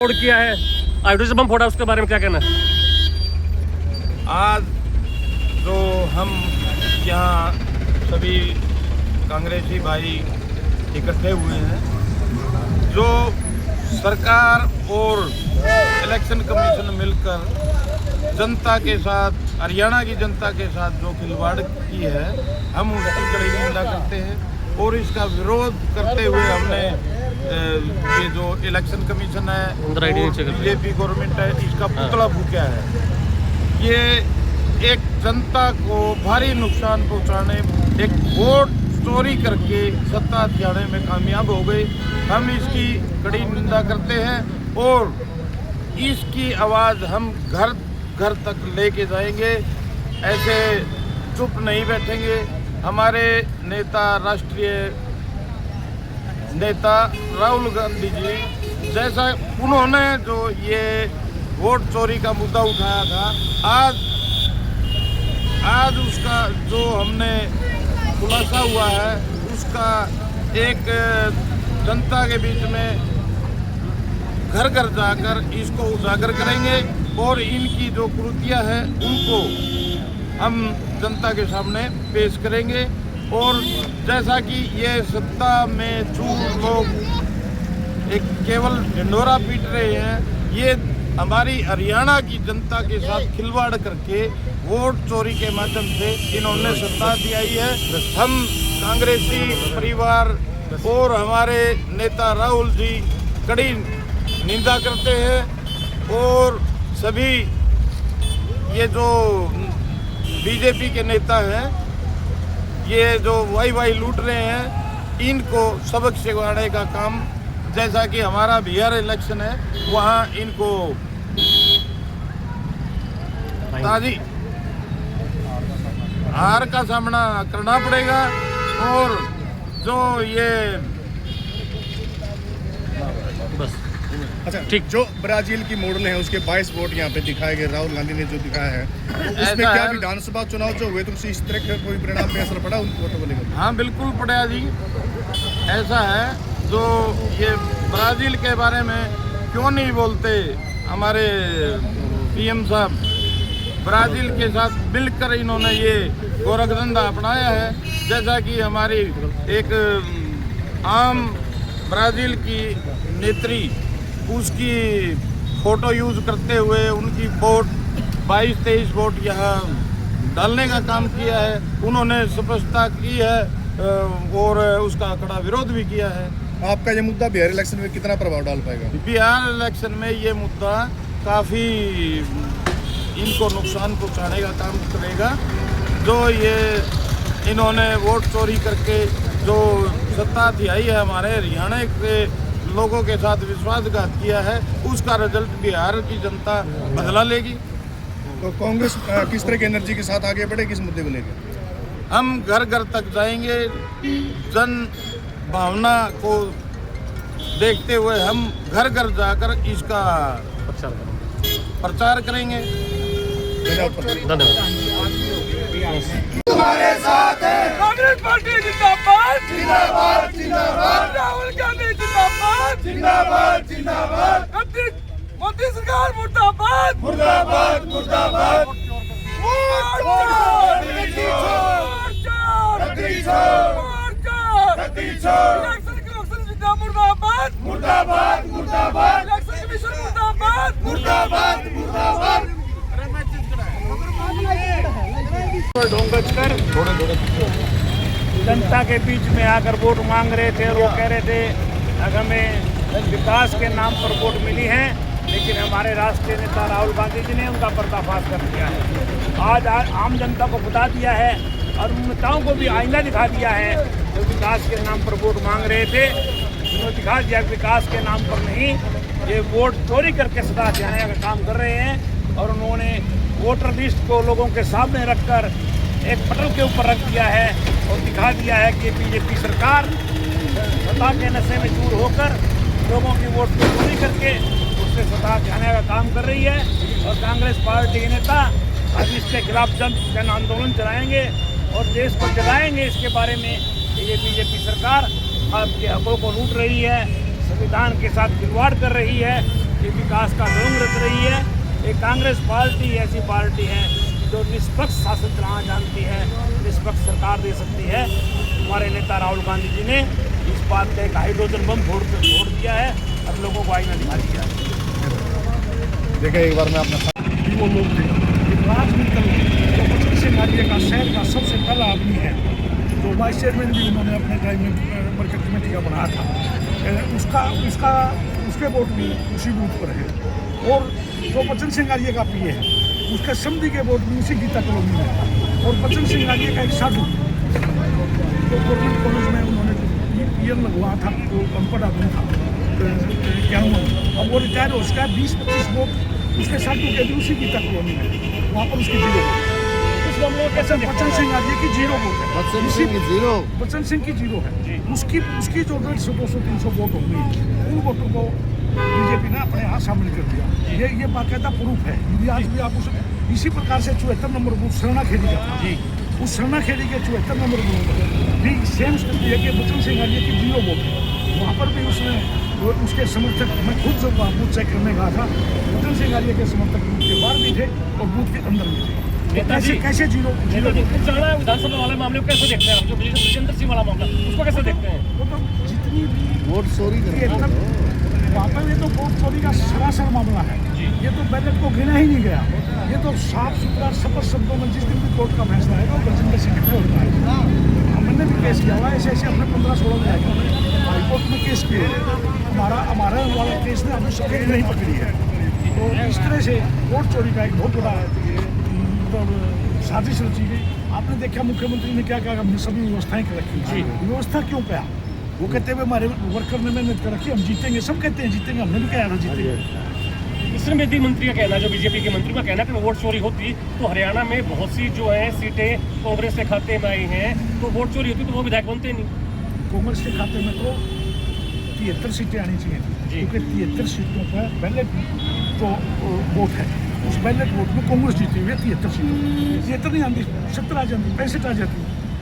फोड़ किया है, आईडी से बम फोड़ा, उसके बारे में क्या कहना है? आज जो हम यहाँ सभी कांग्रेसी भाई इकट्ठे हुए हैं, जो सरकार और इलेक्शन कमीशन मिलकर जनता के साथ, हरियाणा की जनता के साथ जो खिलवाड़ की है, हम उसकी कड़ी निंदा करते हैं और इसका विरोध करते हुए हमने ये जो इलेक्शन कमीशन है, बीजेपी गवर्नमेंट है, इसका पुतला फूंका है। ये एक जनता को भारी नुकसान पहुंचाने, एक वोट चोरी करके सत्ता हथियाने में कामयाब हो गए। हम इसकी कड़ी निंदा करते हैं और इसकी आवाज़ हम घर घर तक लेके जाएंगे। ऐसे चुप नहीं बैठेंगे। हमारे नेता, राष्ट्रीय नेता राहुल गांधी जी जैसा उन्होंने जो ये वोट चोरी का मुद्दा उठाया था, आज उसका जो हमने खुलासा हुआ है, उसका एक जनता के बीच में घर घर जाकर इसको उजागर करेंगे और इनकी जो कुरीतियां हैं उनको हम जनता के सामने पेश करेंगे। और जैसा कि ये सत्ता में चूर लोग एक केवल ढिंढोरा पीट रहे हैं, ये हमारी हरियाणा की जनता के साथ खिलवाड़ करके वोट चोरी के माध्यम से इन्होंने सत्ता दिलाई है। हम कांग्रेसी परिवार और हमारे नेता राहुल जी कड़ी निंदा करते हैं और सभी ये जो बीजेपी के नेता हैं, ये जो वाई लूट रहे हैं, इनको सबक सिखाने का काम, जैसा कि हमारा बिहार इलेक्शन है, वहाँ इनको ताजी हार का सामना करना पड़ेगा। और जो ये बस अच्छा ठीक, जो ब्राजील की मॉडल है उसके 22 वोट यहाँ पे दिखाए गए, राहुल गांधी ने जो दिखाया है, तो उसमें क्या विधानसभा चुनाव जो हुए तो उससे इस तरह का कोई परिणाम पे असर पड़ा उन वोटों को लेकर? हाँ बिल्कुल पड़ा जी। ऐसा है, जो ये ब्राजील के बारे में क्यों नहीं बोलते हमारे पीएम साहब? ब्राजील के साथ मिलकर इन्होंने ये गोरखधंधा अपनाया है। जैसा कि हमारी एक आम ब्राजील की नेत्री, उसकी फोटो यूज करते हुए उनकी वोट 22-23 वोट यहाँ डालने का काम किया है। उन्होंने स्पष्टता की है और उसका कड़ा विरोध भी किया है। आपका ये मुद्दा बिहार इलेक्शन में कितना प्रभाव डाल पाएगा? बिहार इलेक्शन में ये मुद्दा काफ़ी इनको नुकसान पहुँचाने का काम करेगा। जो ये इन्होंने वोट चोरी करके जो सत्ता दिलाई है, हमारे हरियाणा के लोगों के साथ विश्वासघात किया है, उसका रिजल्ट बिहार की जनता बदला लेगी। तो कांग्रेस किस तरह की एनर्जी के साथ आगे बढ़ेगी इस मुद्दे को लेकर? हम घर घर तक जाएंगे, जन भावना को देखते हुए हम घर घर जाकर इसका प्रचार करेंगे। धन्यवाद। तुम्हारे साथ है कांग्रेस पार्टी जिंदाबाद जिंदाबाद जिंदाबाद, राहुल गांधी जिंदाबाद जिंदाबाद जिंदाबाद, मोदी सरकार मुर्दाबाद मुर्दाबाद मुर्दाबाद, मुर्दाबाद मुर्दाबाद मुर्दाबाद, इलेक्शन कमीशन मुर्दाबाद मुर्दाबाद मुर्दाबाद। ढोंगच कर जनता के बीच में आकर वोट मांग रहे थे और वो कह रहे थे अगर हमें विकास के नाम पर वोट मिली है, लेकिन हमारे राष्ट्रीय नेता राहुल गांधी जी ने उनका पर्दाफाश कर दिया है। आज आम जनता को बता दिया है और नेताओं को भी आईना दिखा दिया है। जो विकास के नाम पर वोट मांग रहे थे, उन्होंने दिखा दिया विकास के नाम पर नहीं, ये वोट चोरी करके सत्ता हथियाने का काम कर रहे हैं। और उन्होंने वोटर लिस्ट को लोगों के सामने रखकर एक पटल के ऊपर रख दिया है और दिखा दिया है कि बीजेपी सरकार सत्ता के नशे में चूर होकर लोगों की वोट को चोरी करके उससे सत्ता हथियाने का काम कर रही है। और कांग्रेस पार्टी के नेता आज इसके खिलाफ जन आंदोलन चलाएंगे और देश को जगाएंगे इसके बारे में कि ये बीजेपी सरकार आपके हकों को लूट रही है, संविधान के साथ खिलवाड़ कर रही है ये विकास का ढोंग रच रही है। ये कांग्रेस पार्टी ऐसी पार्टी है जो निष्पक्ष शासन चलाना जानती है, निष्पक्ष सरकार दे सकती है। हमारे नेता राहुल गांधी जी ने इस बात का एक हाइड्रोजन बम फोड़ दिया है, अब लोगों को आईना दिखा दिया है। देखिए एक बार मैं अपना वो लोग थे राज मित्तल जो बचन सिंह आर्य का शहर का सबसे पहला आदमी है, जो वाइस चेयरमैन भी उन्होंने अपने टाइम में मार्केट कमेटी का बनाया था, उसके वोट भी उसी बूथ पर है। और जो बचन सिंह आर्य का पीए है उसके समधी के वोट भी उसी गीता कॉलोनी में है। और बचन सिंह आर्य का एक साधु जो गवर्नमेंट कॉलेज में उन्होंने पीएन लगवाया था, वो अनपढ़ आदमी था 51, अब वो रिटायर हो उसका 20-25 वोट उसके साधु के भी उसी गीता कॉलोनी में, वहाँ पर उसकी 0 वोट। बचन सिंह आर्य की 0 वोट है, बचन सिंह की 0 है। उसकी जो 150-200-300 वोट होंगी उन वोटों को बीजेपी ने अपने यहाँ शामिल कर दिया। ये बाकायदा प्रूफ है। यदि आज भी आप इसी प्रकार से 74 नंबर बूथ सरना खेड़ी का था, उस सरना खेड़ी के 74 नंबर बूथ भी सेम स्थिति है कि बचन सिंह आर्य की 0 वोट है। वहाँ पर भी उसने उसके समर्थक, मैं खुद जब बूथ चेक करने गया था, बचन सिंह आर्य के समर्थक बूथ के बाहर भी थे और बूथ के अंदर भी थे। कैसे 0 विधानसभा वाले मामले को कैसे देखते हैं आप? जो विजेंद्र सिंह वाला मामला उसको कैसे देखते हैं? वो तो जितनी वोट चोरी वहाँ पर ये तो वोट चोरी का सरासर मामला है। ये तो बैलेट को गिना ही नहीं गया। ये तो साफ सुथरा स्पष्ट शब्दों में जिस दिन भी कोर्ट का फैसला आएगा वो गजेंद्र सिंह पे होता है। हमने भी केस किया हुआ ऐसे अपने 15-16 में जाएगा हाईकोर्ट में केस किए। हमारा वाला केस ने अभी सकेज नहीं पकड़ी है। तो इस तरह से वोट चोरी का एक बहुत बड़ा साजिश रची गई। आपने देखा मुख्यमंत्री ने क्या कहा, हमने सभी व्यवस्थाएं कर रखी। व्यवस्था क्यों कहा? वो कहते हुए हमारे वर्कर ने मेहनत कर रखी, हम जीतेंगे। सब कहते हैं जीतेंगे, हमने भी कहा था जीतेंगे। इसमें मेदी मंत्री का कहना, जो बीजेपी के मंत्री का कहना कि वोट चोरी होती तो हरियाणा में बहुत सी जो है सीटें कांग्रेस के खाते में आई हैं, तो वोट चोरी होती तो वो विधायक बनते नहीं। कांग्रेस के खाते में तो 73 सीटें आनी चाहिए, क्योंकि 73 सीटों पर बैलेट तो वोट है। उस बैलेट वोट में कांग्रेस जीती हुई है 73 सीटों। 73 नहीं आती, 70 आ जाती, 65 आ जाती।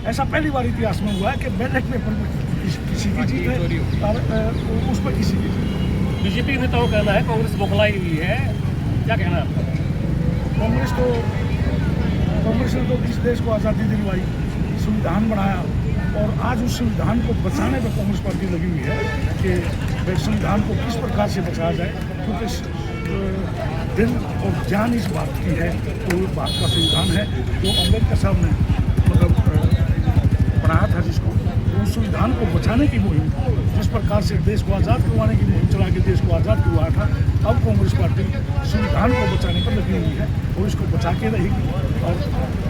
ऐसा पहली बार इतिहास में हुआ है कि बैलेट पेपर में किसी की जीत है और उस पर किसी की जीत। बीजेपी के नेताओं का कहना है कांग्रेस बौखलाई हुई है, क्या कहना है आपका? कांग्रेस ने तो इस देश को आज़ादी दिलवाई, संविधान बनाया, और आज उस संविधान को बचाने पर कांग्रेस पार्टी लगी हुई है कि संविधान को किस प्रकार से बचाया जाए। क्योंकि दिल और जान इस बात की है, तो भारत का संविधान है जो अम्बेडकर साहब ने मतलब बनाया था, जिसको उस संविधान को बचाने की मुहिम, जिस प्रकार से देश को आज़ाद करवाने की मुहिम चला के देश को आज़ाद करवाया था, अब कांग्रेस पार्टी संविधान को बचाने पर लगी हुई है और इसको बचा के रहेगी। और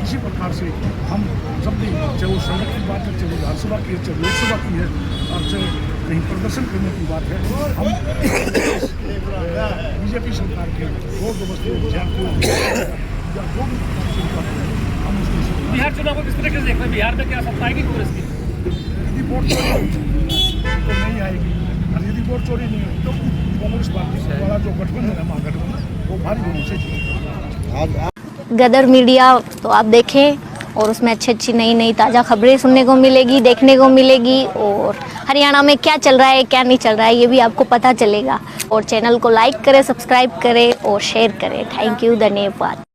इसी प्रकार से हम जब भी, चाहे वो सड़क की बात है, चाहे विधानसभा की है, चाहे लोकसभा की है, और चाहे कहीं प्रदर्शन करने की बात है, हम बीजेपी सरकार के वोट व्यवस्था जो भी हम उसको। बिहार चुनाव को किस तरीके से देखते हैं? बिहार में क्या सत्ता आएगी कांग्रेस की? यदि वोट चोरी तो नहीं आएगी, और यदि वोट चोरी नहीं होगी तो कांग्रेस पार्टी से वाला जो गठबंधन है, महागठबंधन, वो भारी बहुमत से जीतेगा। गदर मीडिया तो आप देखें और उसमें अच्छी नई ताज़ा खबरें सुनने को मिलेगी, देखने को मिलेगी, और हरियाणा में क्या चल रहा है क्या नहीं चल रहा है ये भी आपको पता चलेगा। और चैनल को लाइक करें, सब्सक्राइब करें और शेयर करें। थैंक यू, धन्यवाद।